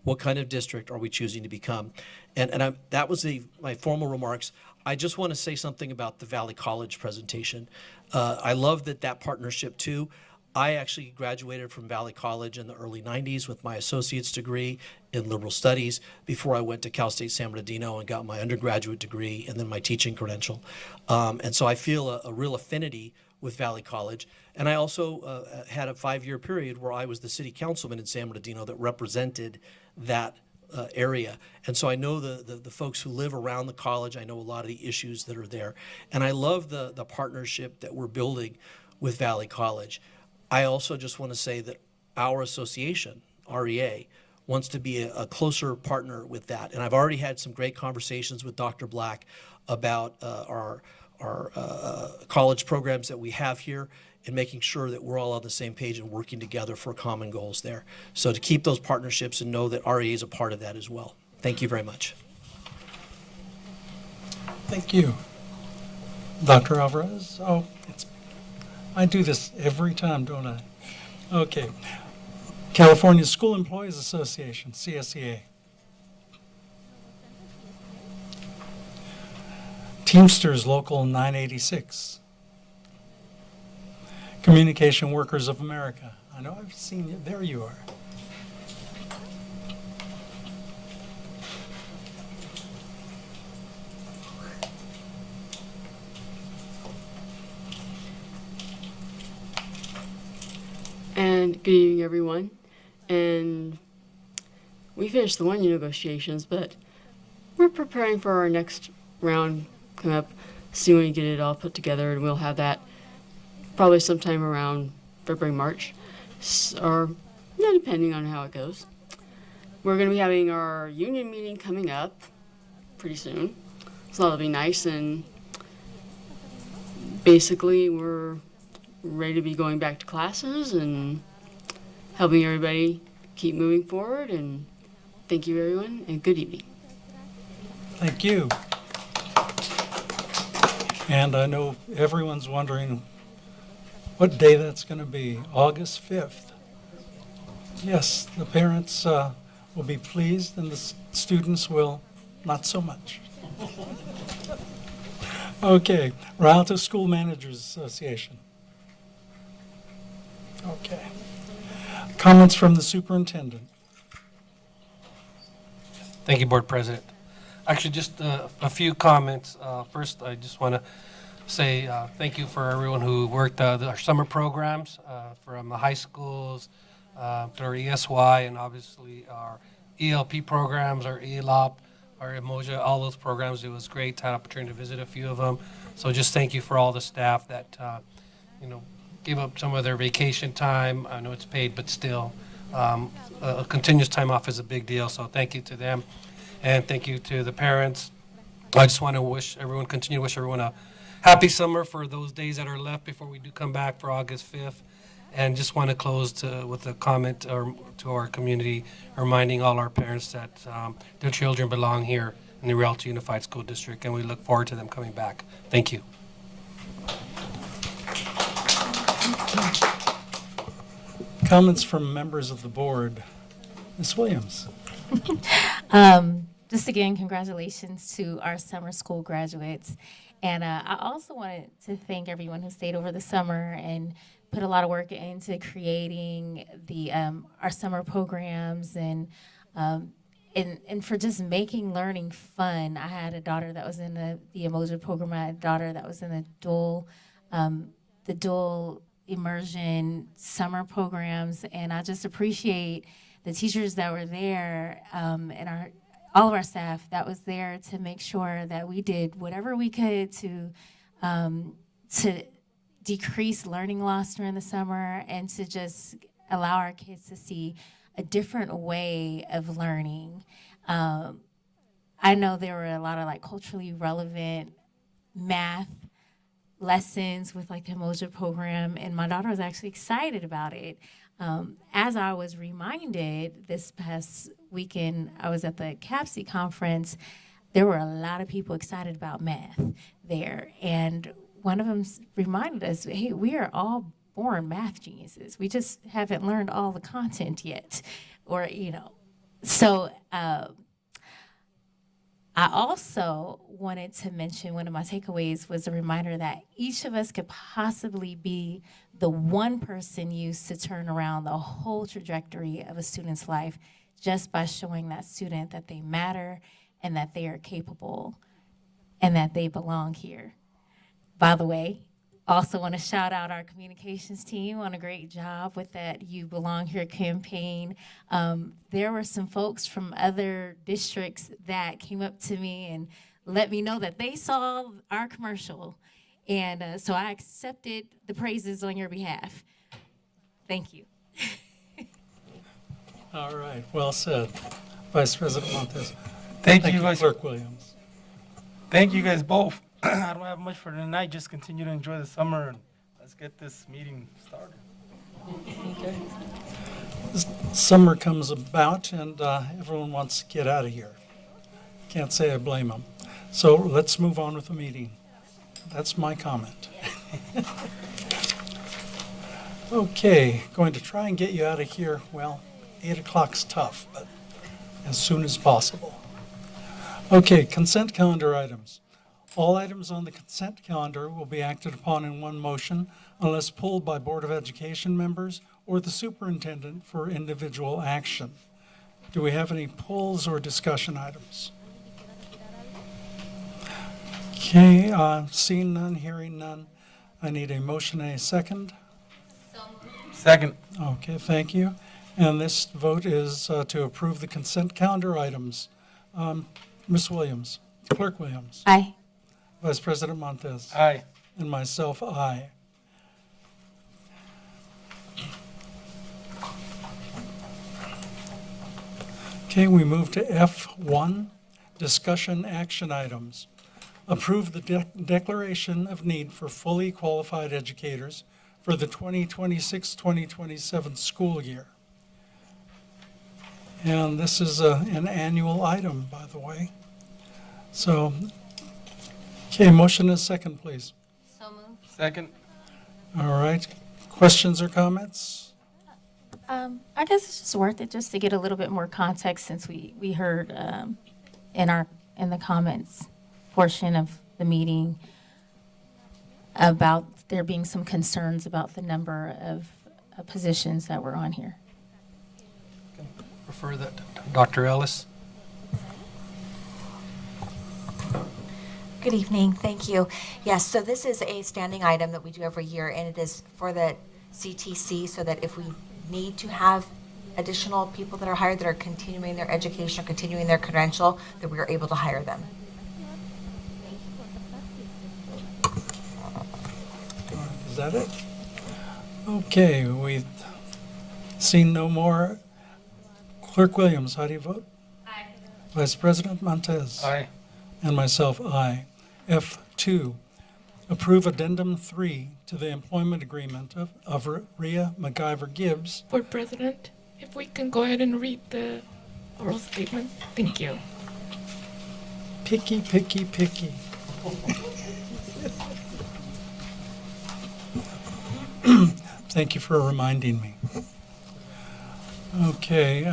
what kind of district are we choosing to become? And that was my formal remarks. I just want to say something about the Valley College presentation. I love that partnership too. I actually graduated from Valley College in the early 90s with my associate's degree in liberal studies before I went to Cal State San Bernardino and got my undergraduate degree and then my teaching credential. And so I feel a real affinity with Valley College. And I also had a 5-year period where I was the city councilman in San Bernardino that represented that area. And so I know the folks who live around the college. I know a lot of the issues that are there. And I love the partnership that we're building with Valley College. I also just want to say that our association, REA, wants to be a closer partner with that. And I've already had some great conversations with Dr. Black about our college programs that we have here and making sure that we're all on the same page and working together for common goals there. So to keep those partnerships and know that REA is a part of that as well. Thank you very much. Thank you. Dr. Alvarez? Oh, I do this every time, don't I? Okay. California School Employees Association, CSEA. Teamsters Local 986. Communication Workers of America. I know I've seen you. There you are. And good evening, everyone. And we finished the 1-year negotiations, but we're preparing for our next round coming up, see when we get it all put together, and we'll have that probably sometime around February, March, or depending on how it goes. We're going to be having our union meeting coming up pretty soon, so that'll be nice. And basically, we're ready to be going back to classes and helping everybody keep moving forward. And thank you, everyone, and good evening. Thank you. And I know everyone's wondering what day that's going to be. August 5th. Yes, the parents will be pleased and the students will not so much. Okay, Rialto School Managers Association. Okay. Comments from the superintendent. Thank you, Board President. Actually, just a few comments. First, I just want to say thank you for everyone who worked our summer programs from the high schools to our ESY and obviously our ELP programs, our ELOP, our Emoja, all those programs. It was great to have an opportunity to visit a few of them. So just thank you for all the staff that, gave up some of their vacation time. I know it's paid, but still, a continuous time off is a big deal. So thank you to them. And thank you to the parents. I just want to continue to wish everyone a happy summer for those days that are left before we do come back for August 5th. And just want to close with a comment to our community, reminding all our parents that their children belong here in the Rialto Unified School District, and we look forward to them coming back. Thank you. Comments from members of the board. Ms. Williams. Just again, congratulations to our summer school graduates. And I also wanted to thank everyone who stayed over the summer and put a lot of work into creating the our summer programs and for just making learning fun. I had a daughter that was in the Emoja program. I had a daughter that was in the dual immersion summer programs, and I just appreciate the teachers that were there and all of our staff that was there to make sure that we did whatever we could to decrease learning loss during the summer and to just allow our kids to see a different way of learning. I know there were a lot of culturally relevant math lessons with the Emoja program, and my daughter was actually excited about it. As I was reminded this past weekend, I was at the CAPSI conference, there were a lot of people excited about math there. And one of them reminded us, hey, we are all born math geniuses. We just haven't learned all the content yet. So I also wanted to mention one of my takeaways was a reminder that each of us could possibly be the one person used to turn around the whole trajectory of a student's life just by showing that student that they matter and that they are capable and that they belong here. By the way, also want to shout out our communications team on a great job with that You Belong Here campaign. There were some folks from other districts that came up to me and let me know that they saw our commercial. And so I accepted the praises on your behalf. Thank you. All right, well said. Vice President Montes. Thank you, Clerk Williams. Thank you guys both. I don't have much for tonight. Just continue to enjoy the summer and let's get this meeting started. Okay. Summer comes about and everyone wants to get out of here. Can't say I blame them. So let's move on with the meeting. That's my comment. Okay, going to try and get you out of here. Well, 8 o'clock's tough, but as soon as possible. Okay, consent calendar items. All items on the consent calendar will be acted upon in one motion unless pulled by Board of Education members or the superintendent for individual action. Do we have any pulls or discussion items? Okay, seeing none, hearing none. I need a motion and a second. Second. Okay, thank you. And this vote is to approve the consent calendar items. Ms. Williams, Clerk Williams. Aye. Vice President Montes. Aye. And myself, aye. Okay, we move to F1, discussion action items. Approve the declaration of need for fully qualified educators for the 2026-2027 school year. And this is an annual item, by the way. So, okay, motion is second, please. So moved. Second. All right. Questions or comments? I guess it's just worth it just to get a little bit more context since we heard in the comments portion of the meeting about there being some concerns about the number of positions that were on here. Refer that to Dr. Ellis. Good evening, thank you. Yes, so this is a standing item that we do every year, and it is for the CTC, so that if we need to have additional people that are hired that are continuing their education or continuing their credential, that we are able to hire them. Is that it? Okay, we've seen no more. Clerk Williams, how do you vote? Aye. Vice President Montez? Aye. And myself, aye. F2, approve Addendum 3 to the employment agreement of Rhea MacGyver Gibbs. Board President, if we can go ahead and read the oral statement. Thank you. Picky, picky, picky. Thank you for reminding me. Okay,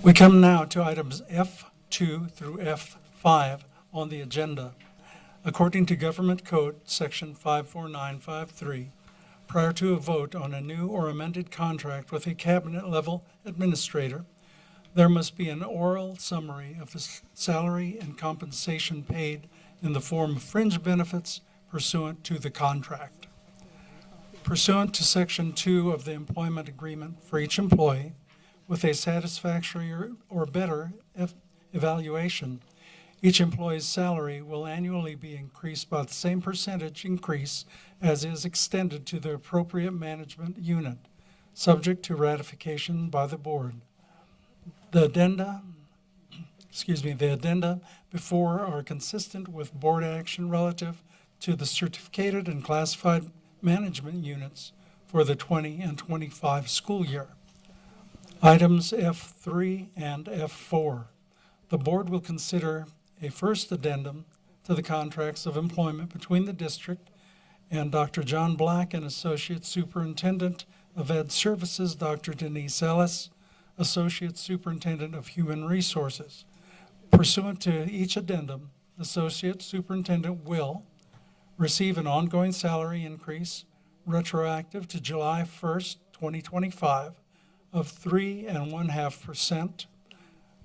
we come now to items F2 through F5 on the agenda. According to Government Code, Section 54953, prior to a vote on a new or amended contract with a cabinet-level administrator, there must be an oral summary of the salary and compensation paid in the form of fringe benefits pursuant to the contract. Pursuant to Section 2 of the employment agreement for each employee, with a satisfactory or better evaluation, each employee's salary will annually be increased by the same percentage increase as is extended to the appropriate management unit, subject to ratification by the board. The addenda before are consistent with board action relative to the certificated and classified management units for the 20 and 25 school year. Items F3 and F4. The board will consider a first addendum to the contracts of employment between the district and Dr. John Black and Associate Superintendent of Ed Services, Dr. Denise Ellis, Associate Superintendent of Human Resources. Pursuant to each addendum, the Associate Superintendent will receive an ongoing salary increase retroactive to July 1st, 2025 of 3.5%,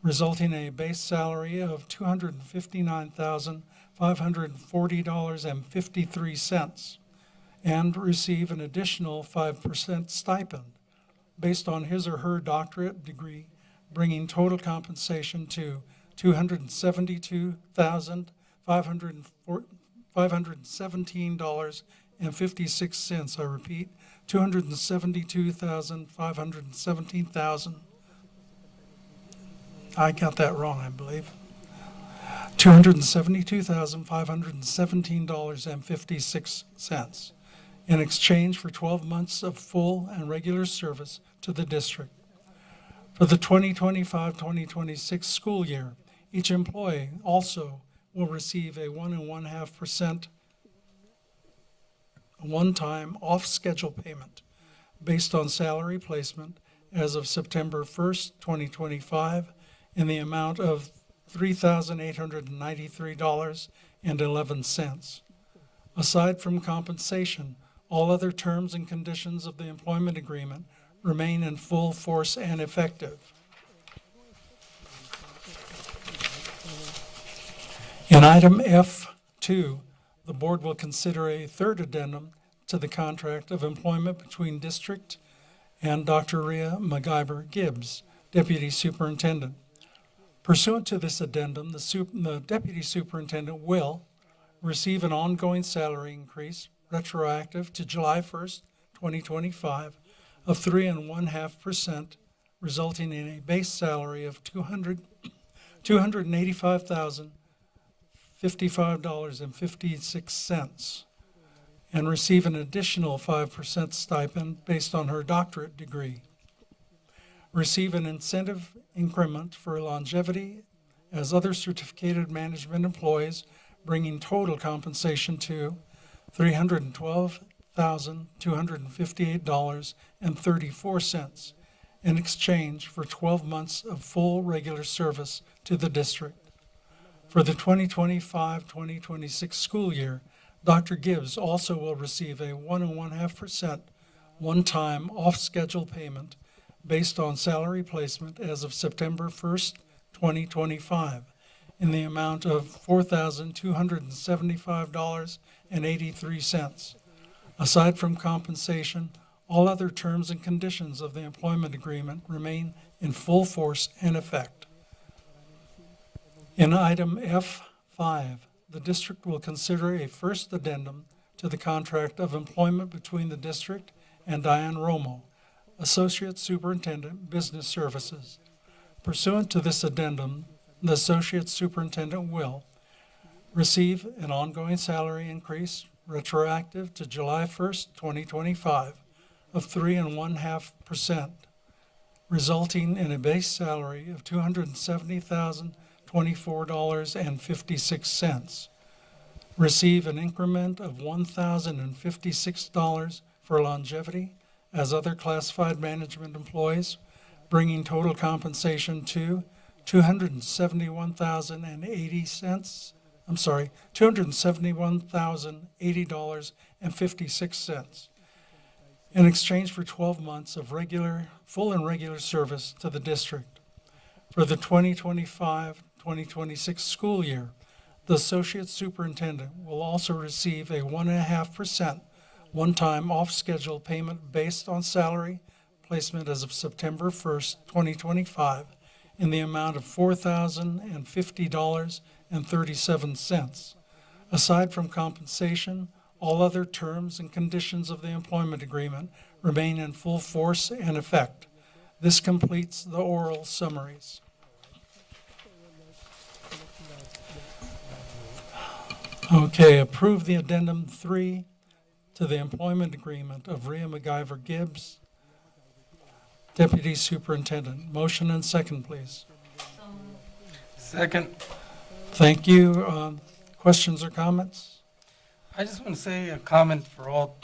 resulting in a base salary of $259,540.53, and receive an additional 5% stipend based on his or her doctorate degree, bringing total compensation to $272,517.56. I repeat, $272,517,000. I got that wrong, I believe. $272,517.56 in exchange for 12 months of full and regular service to the district. For the 2025-2026 school year, each employee also will receive a 1.5% one-time off-schedule payment based on salary placement as of September 1st, 2025, in the amount of $3,893.11. Aside from compensation, all other terms and conditions of the employment agreement remain in full force and effective. In item F2, the board will consider a third addendum to the contract of employment between district and Dr. Rhea MacGyver Gibbs, Deputy Superintendent. Pursuant to this addendum, the Deputy Superintendent will receive an ongoing salary increase retroactive to July 1st, 2025 of 3.5%, resulting in a base salary of $285,055.56, and receive an additional 5% stipend based on her doctorate degree. Receive an incentive increment for longevity as other certificated management employees, bringing total compensation to $312,258.34 in exchange for 12 months of full regular service to the district. For the 2025-2026 school year, Dr. Gibbs also will receive a 1.5% one-time off-schedule payment based on salary placement as of September 1st, 2025, in the amount of $4,275.83. Aside from compensation, all other terms and conditions of the employment agreement remain in full force and effect. In item F5, the district will consider a first addendum to the contract of employment between the district and Diane Romo, Associate Superintendent, Business Services. Pursuant to this addendum, the Associate Superintendent will receive an ongoing salary increase retroactive to July 1st, 2025 of 3.5%, resulting in a base salary of $270,024.56. Receive an increment of $1,056 for longevity as other classified management employees, bringing total compensation to $271,080.56 in exchange for 12 months of full and regular service to the district. For the 2025-2026 school year, the Associate Superintendent will also receive a 1.5% one-time off-schedule payment based on salary placement as of September 1st, 2025, in the amount of $4,050.37. Aside from compensation, all other terms and conditions of the employment agreement remain in full force and effect. This completes the oral summaries. Okay, approve the addendum 3 to the employment agreement of Rhea MacGyver Gibbs, Deputy Superintendent. Motion and second, please. Second. Thank you. Questions or comments? I just want to say a comment for all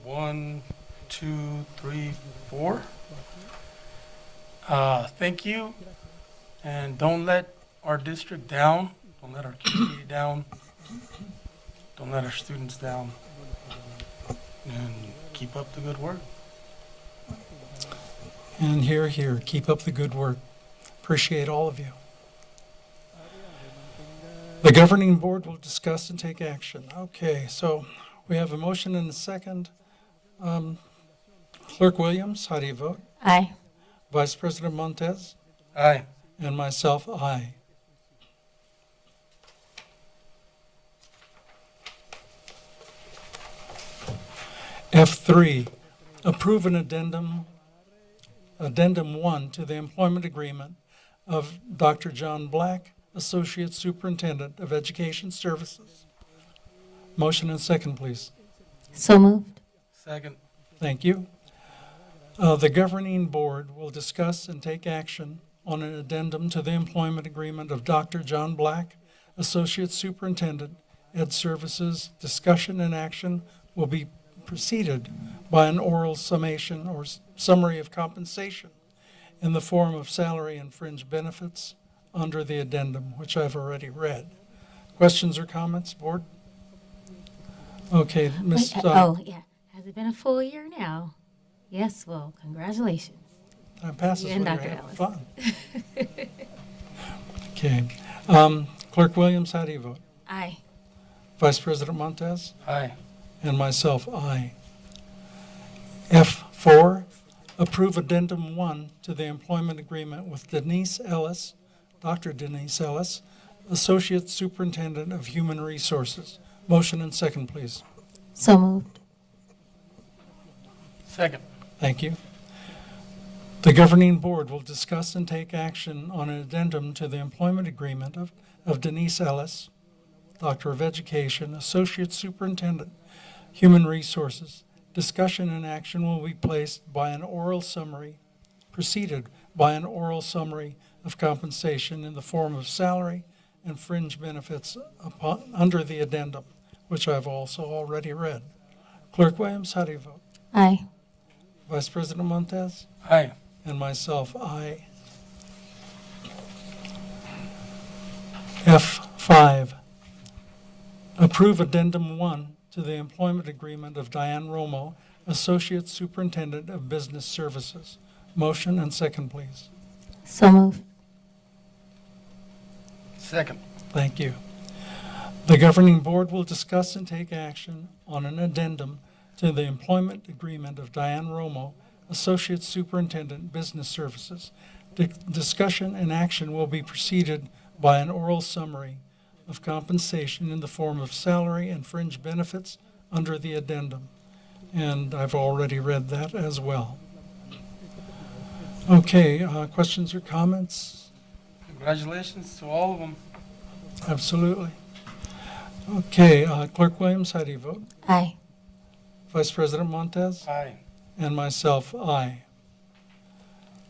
1, 2, 3, 4. Thank you, and don't let our district down. Don't let our community down. Don't let our students down. And keep up the good work. And here, keep up the good work. Appreciate all of you. The governing board will discuss and take action. Okay, so we have a motion and a second. Clerk Williams, how do you vote? Aye. Vice President Montez? Aye. And myself, aye. F3, approve an addendum 1 to the employment agreement of Dr. John Black, Associate Superintendent of Education Services. Motion and second, please. So moved. Second. Thank you. The governing board will discuss and take action on an addendum to the employment agreement of Dr. John Black, Associate Superintendent, Ed Services. Discussion and action will be preceded by an oral summation or summary of compensation in the form of salary and fringe benefits under the addendum, which I've already read. Questions or comments, board? Okay, Ms. Oh, yeah. Has it been a full year now? Yes, well, congratulations. Time passes You when and you're Dr. having fun. Okay. Clerk Williams, how do you vote? Aye. Vice President Montez? Aye. And myself, aye. F4, approve addendum 1 to the employment agreement with Denise Ellis, Dr. Denise Ellis, Associate Superintendent of Human Resources. Motion and second, please. So moved. Second. Thank you. The governing board will discuss and take action on an addendum to the employment agreement of Denise Ellis, Doctor of Education, Associate Superintendent, Human Resources. Discussion and action will be placed by an oral summary, preceded by an oral summary of compensation in the form of salary and fringe benefits under the addendum, which I've also already read. Clerk Williams, how do you vote? Aye. Vice President Montez? Aye. And myself, aye. F5, approve addendum 1 to the employment agreement of Diane Romo, Associate Superintendent of Business Services. Motion and second, please. So moved. Second. Thank you. The governing board will discuss and take action on an addendum to the employment agreement of Diane Romo, Associate Superintendent, Business Services. Discussion and action will be preceded by an oral summary of compensation in the form of salary and fringe benefits under the addendum. And I've already read that as well. Okay, questions or comments? Congratulations to all of them. Absolutely. Okay, Clerk Williams, how do you vote? Aye. Vice President Montez? Aye. And myself, aye.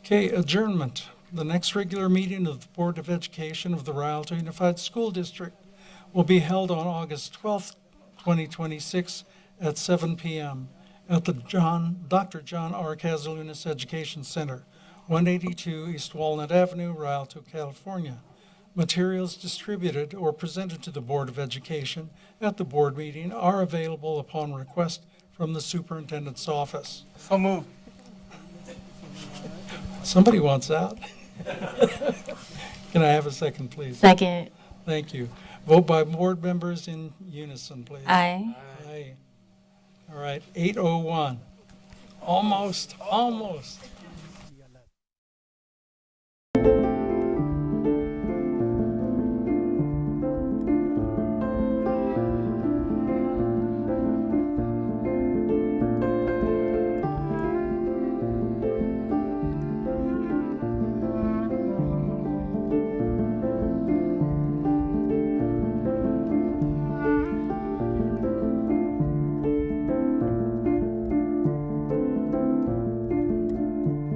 Okay, adjournment. The next regular meeting of the Board of Education of the Rialto Unified School District will be held on August 12th, 2026 at 7 p.m. at the Dr. John R. Casalunas Education Center, 182 East Walnut Avenue, Rialto, California. Materials distributed or presented to the Board of Education at the board meeting are available upon request from the superintendent's office. So moved. Somebody wants out. Can I have a second, please? Second. Thank you. Vote by board members in unison, please. Aye. Aye. All right, 8:01. Almost.